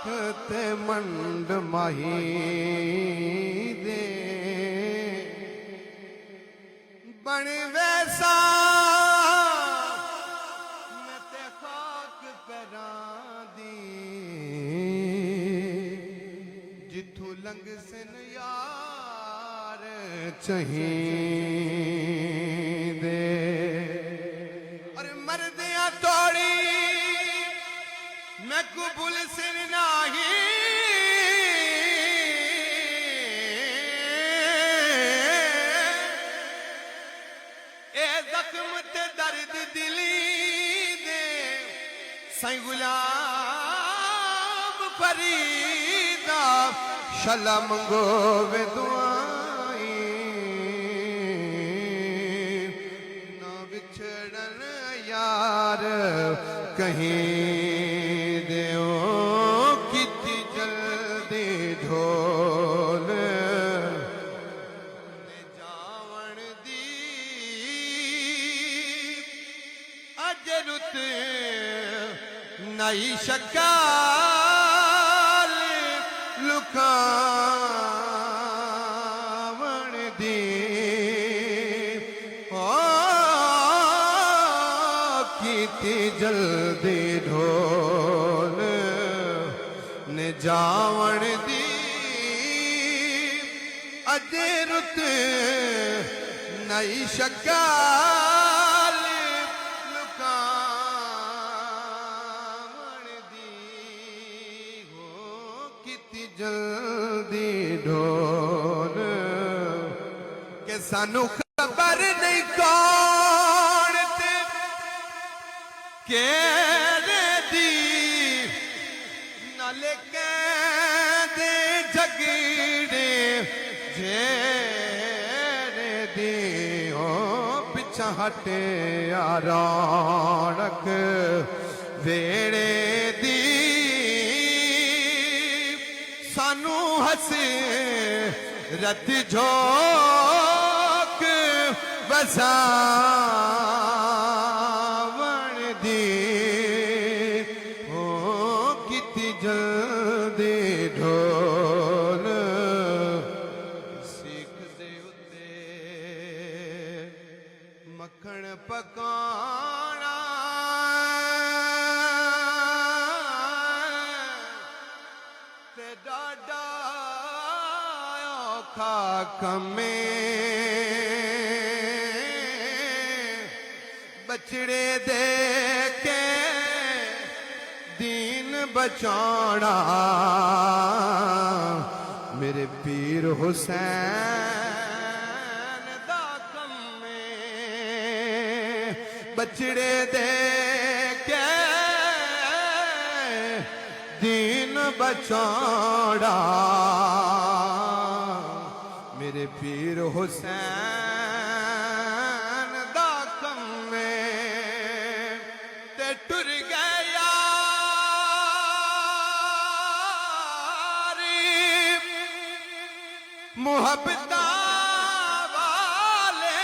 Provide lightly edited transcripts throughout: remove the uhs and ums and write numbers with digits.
ते मंड माही दे बन वैसा मैं ते खाक पैरां दी जिथू लंघ सन यार चाहिदे और मरदियां तोड़ी मैं कुबुल सिर नाही ए जख्म ते दर्द दिली दे साईं गुलाम फरीदा शला मंगो वे दुआई ना बिछड़न यार कहीं नई शकाल लुकावण दी ओ कीती जल्दी ढोल ने जावण दी अजे रुत नई शकाल जल्दी ढोल के सानू खबर नहीं कौन ते केड़े दी नाले कहदे झगड़े जेड़े दी हो पिछा हटे रौनक वेड़े दी सानू हसे रत झोंक वसावण दी हो किती जल्दी ढोल सीख दे उत्ते मक्खण पकाना कमे बछड़े दे के दीन बचाना मेरे पीर हुसैन दा कमे बछड़े दे के दीन बचाना मेरे पीर हुसैन दा कमे ते टुर गया मुहब्बता वाले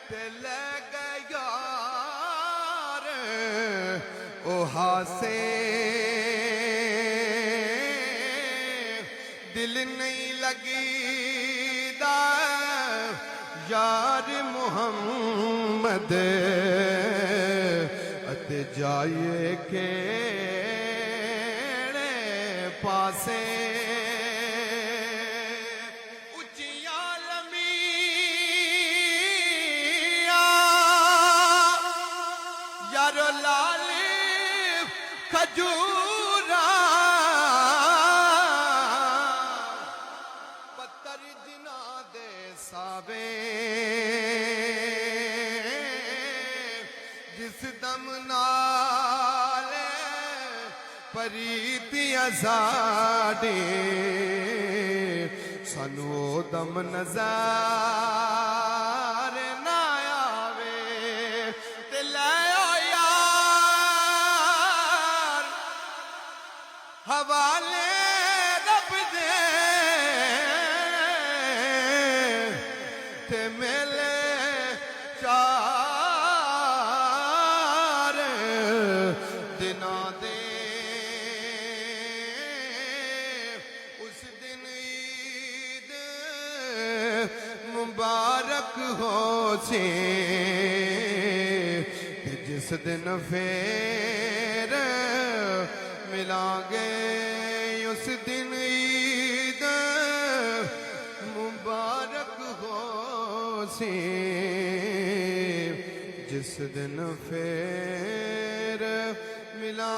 ते ले गया ओ हासे दिल नहीं लगीदा यार मुहम्मद अते जाइए केड़े पासे उच्चियां लम्मियां यारो लाल खजूरा सावे जिस दम नाले परीतियां साडे सानू दम नज़र ना आवे ते लै यार हवाले रब दे मुबारक हो सी ते जिस दिन फिर मिलांगे उस दिन ईद मुबारक हो सी जिस दिन फिर मिला